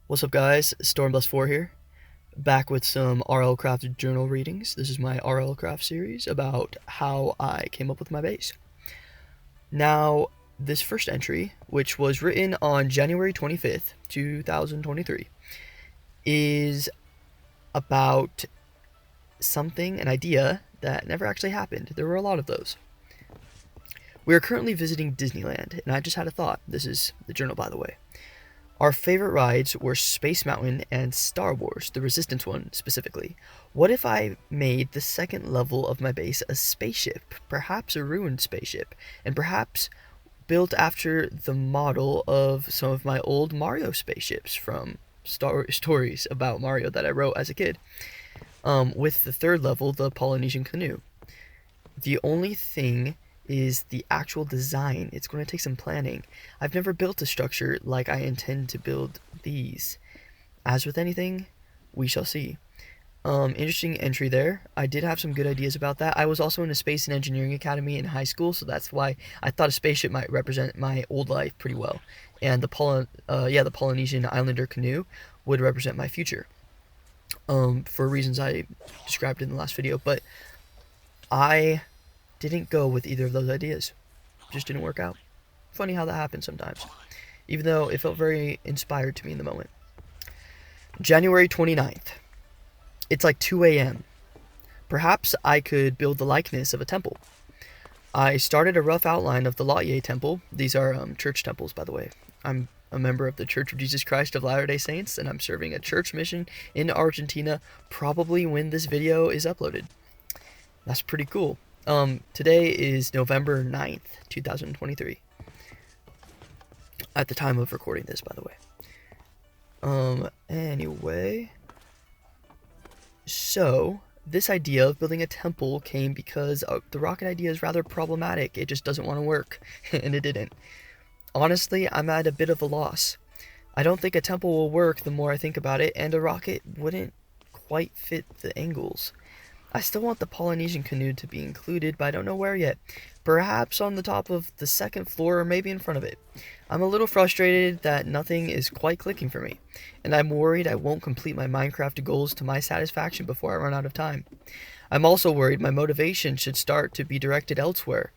What's up, guys? Stormblast4 here, back with some RLCraft journal readings. This is my RLCraft series about how I came up with my base. Now, this first entry, which was written on January 25th, 2023, is about an idea that never actually happened. There were a lot of those. We are currently visiting Disneyland, and I just had a thought. This is the journal, by the way. Our favorite rides were Space Mountain and Star Wars, the Resistance one specifically. What if I made the second level of my base a spaceship, perhaps a ruined spaceship, and perhaps built after the model of some of my old Mario spaceships from stories about Mario that I wrote as a kid, with the third level, the Polynesian canoe. The only thing is the actual design. It's going to take some planning. I've never built a structure like I intend to build these. As with anything, we shall see. Interesting entry there. I did have some good ideas about that. I was also in a space and engineering academy in high school, so that's why I thought a spaceship might represent my old life pretty well, and the Polynesian Islander canoe would represent my future. For reasons I described in the last video, but I didn't go with either of those ideas. Just didn't work out. Funny how that happens sometimes, even though it felt very inspired to me in the moment. January 29th. It's like 2 a.m. Perhaps I could build the likeness of a temple. I started a rough outline of the Lotye Temple. These are church temples, by the way. I'm a member of the Church of Jesus Christ of Latter-day Saints, and I'm serving a church mission in Argentina, probably when this video is uploaded. That's pretty cool. Today is November 9th, 2023. At the time of recording this, by the way. Anyway. So, this idea of building a temple came because the rocket idea is rather problematic. It just doesn't want to work, and it didn't. Honestly, I'm at a bit of a loss. I don't think a temple will work the more I think about it, and a rocket wouldn't quite fit the angles. I still want the Polynesian canoe to be included, but I don't know where yet. Perhaps on the top of the second floor, or maybe in front of it. I'm a little frustrated that nothing is quite clicking for me, and I'm worried I won't complete my Minecraft goals to my satisfaction before I run out of time. I'm also worried my motivation should start to be directed elsewhere.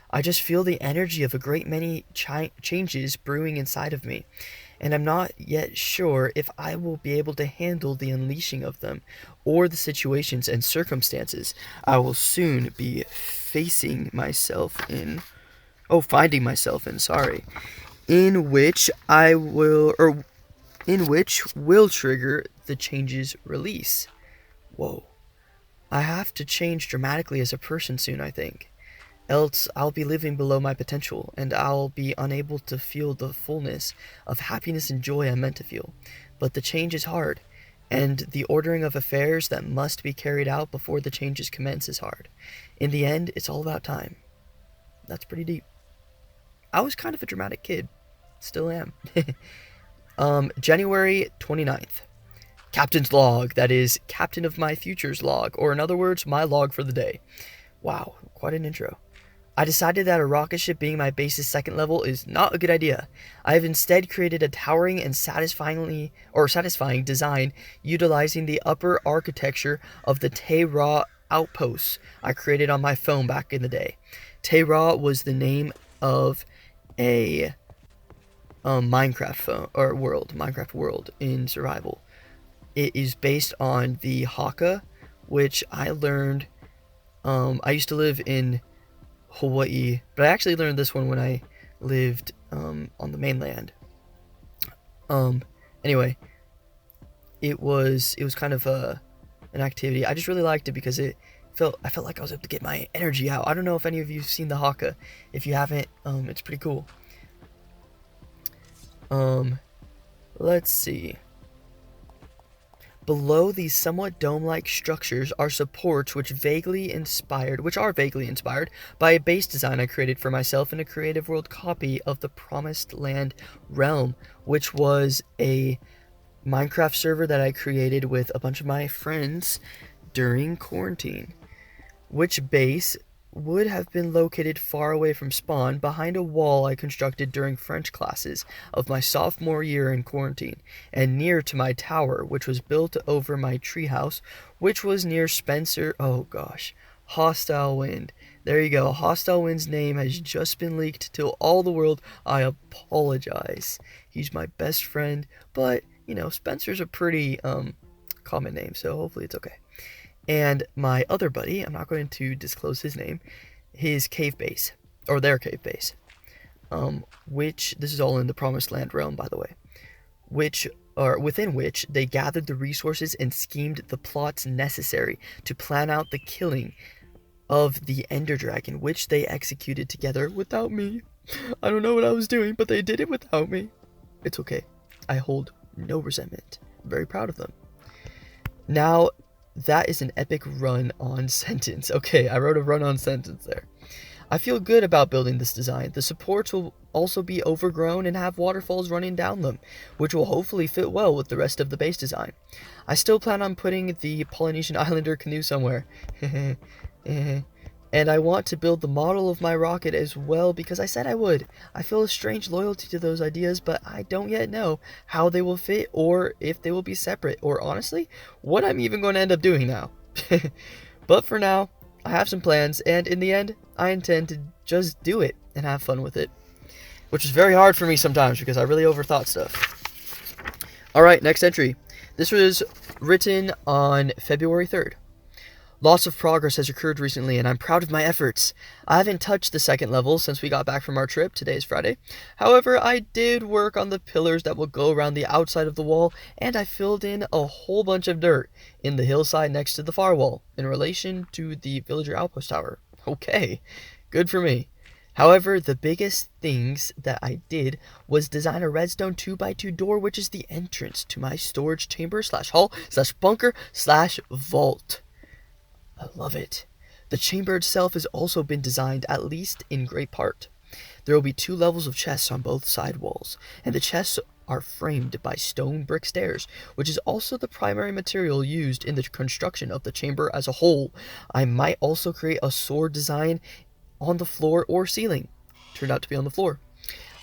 I just feel the energy of a great many changes brewing inside of me, and I'm not yet sure if I will be able to handle the unleashing of them, or the situations and circumstances I will soon be finding myself in, in which will trigger the changes release. Whoa. I have to change dramatically as a person soon, I think. Else I'll be living below my potential, and I'll be unable to feel the fullness of happiness and joy I'm meant to feel. But the change is hard, and the ordering of affairs that must be carried out before the changes commence is hard. In the end, it's all about time. That's pretty deep. I was kind of a dramatic kid. Still am. January 29th. Captain's log, that is, Captain of my future's log, or in other words, my log for the day. Wow, quite an intro. I decided that a rocket ship being my base's second level is not a good idea. I have instead created a towering and satisfying design utilizing the upper architecture of the Te-Ra outposts I created on my phone back in the day. Te-Ra was the name of a Minecraft world in survival. It is based on the Haka, which I learned. I used to live in Hawaii, but I actually learned this one when I lived on the mainland. Anyway, it was kind of an activity. I just really liked it because I felt like I was able to get my energy out. I don't know if any of you've seen the Haka. If you haven't, it's pretty cool. Let's see. Below these somewhat dome-like structures are supports which are vaguely inspired by a base design I created for myself in a Creative World copy of the Promised Land Realm, which was a Minecraft server that I created with a bunch of my friends during quarantine. Which base would have been located far away from spawn behind a wall I constructed during French classes of my sophomore year in quarantine, and near to my tower, which was built over my treehouse, which was near Spencer. Oh gosh, HostileWind. There you go. HostileWind's name has just been leaked to all the world. I apologize. He's my best friend, but you know, Spencer's a pretty common name, so hopefully it's okay. And my other buddy, I'm not going to disclose his name, his cave base, or their cave base, which, this is all in the Promised Land realm, by the way, within which they gathered the resources and schemed the plots necessary to plan out the killing of the Ender Dragon, which they executed together without me. I don't know what I was doing, but they did it without me. It's okay. I hold no resentment. I'm very proud of them. Now, that is an epic run-on sentence. Okay, I wrote a run-on sentence there. I feel good about building this design. The supports will also be overgrown and have waterfalls running down them, which will hopefully fit well with the rest of the base design. I still plan on putting the Polynesian Islander canoe somewhere. And I want to build the model of my rocket as well because I said I would. I feel a strange loyalty to those ideas, but I don't yet know how they will fit or if they will be separate, or honestly, what I'm even going to end up doing now. But for now, I have some plans, and in the end, I intend to just do it and have fun with it. Which is very hard for me sometimes because I really overthought stuff. Alright, next entry. This was written on February 3rd. Lots of progress has occurred recently, and I'm proud of my efforts. I haven't touched the second level since we got back from our trip. Today is Friday. However, I did work on the pillars that will go around the outside of the wall, and I filled in a whole bunch of dirt in the hillside next to the far wall in relation to the villager outpost tower. Okay, good for me. However, the biggest things that I did was design a redstone 2x2 door, which is the entrance to my storage chamber / hall / bunker / vault. I love it. The chamber itself has also been designed, at least in great part. There will be 2 levels of chests on both side walls, and the chests are framed by stone brick stairs, which is also the primary material used in the construction of the chamber as a whole. I might also create a sword design on the floor or ceiling. Turned out to be on the floor.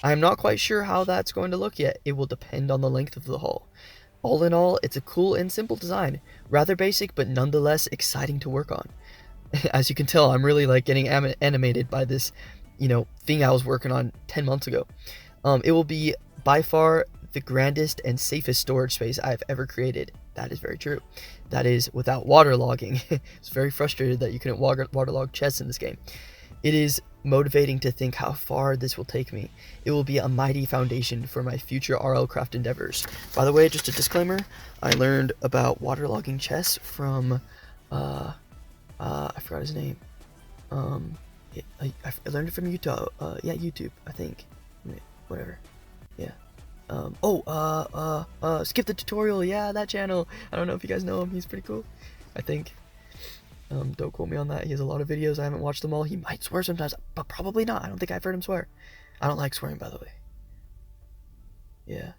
I am not quite sure how that's going to look yet. It will depend on the length of the hall. All in all, it's a cool and simple design. Rather basic, but nonetheless exciting to work on. As you can tell, I'm really like getting animated by this, thing I was working on 10 months ago. It will be by far the grandest and safest storage space I've ever created. That is very true. That is without waterlogging. It's very frustrated that you couldn't waterlog chests in this game. It is motivating to think how far this will take me. It will be a mighty foundation for my future RLCraft endeavors. By the way, just a disclaimer, I learned about waterlogging chests from, I forgot his name. I learned it from YouTube. YouTube, I think. Whatever. Yeah. Skip the tutorial. Yeah, that channel. I don't know if you guys know him. He's pretty cool, I think. Don't quote me on that. He has a lot of videos. I haven't watched them all. He might swear sometimes, but probably not. I don't think I've heard him swear. I don't like swearing, by the way. Yeah.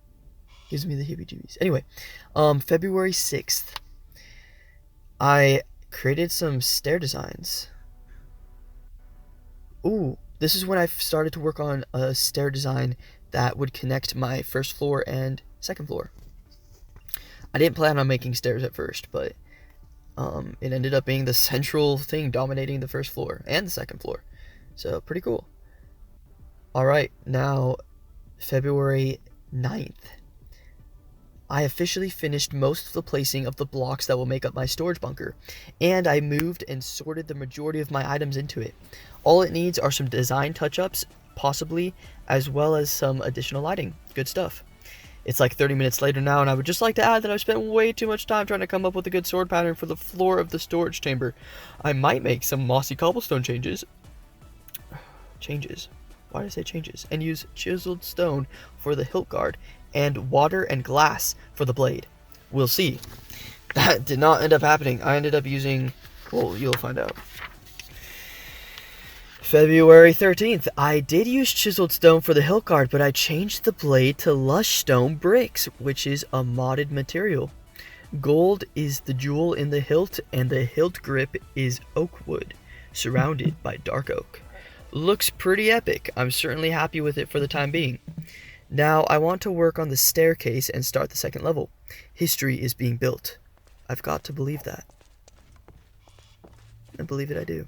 Gives me the heebie-jeebies. Anyway, February 6th, I created some stair designs. Ooh, this is when I started to work on a stair design that would connect my first floor and second floor. I didn't plan on making stairs at first, but it ended up being the central thing dominating the first floor and the second floor. So, pretty cool. Alright, now, February 9th. I officially finished most of the placing of the blocks that will make up my storage bunker, and I moved and sorted the majority of my items into it. All it needs are some design touch-ups, possibly, as well as some additional lighting. Good stuff. It's like 30 minutes later now, and I would just like to add that I've spent way too much time trying to come up with a good sword pattern for the floor of the storage chamber. I might make some mossy cobblestone changes. Why did I say changes? And use chiseled stone for the hilt guard, and water and glass for the blade. We'll see. That did not end up happening. I ended up using... well, you'll find out. February 13th, I did use chiseled stone for the hilt guard, but I changed the blade to lush stone bricks, which is a modded material. Gold is the jewel in the hilt, and the hilt grip is oak wood. surrounded by dark oak. Looks pretty epic. I'm certainly happy with it for the time being. Now I want to work on the staircase and start the second level. History is being built. I've got to believe that. And believe it I do.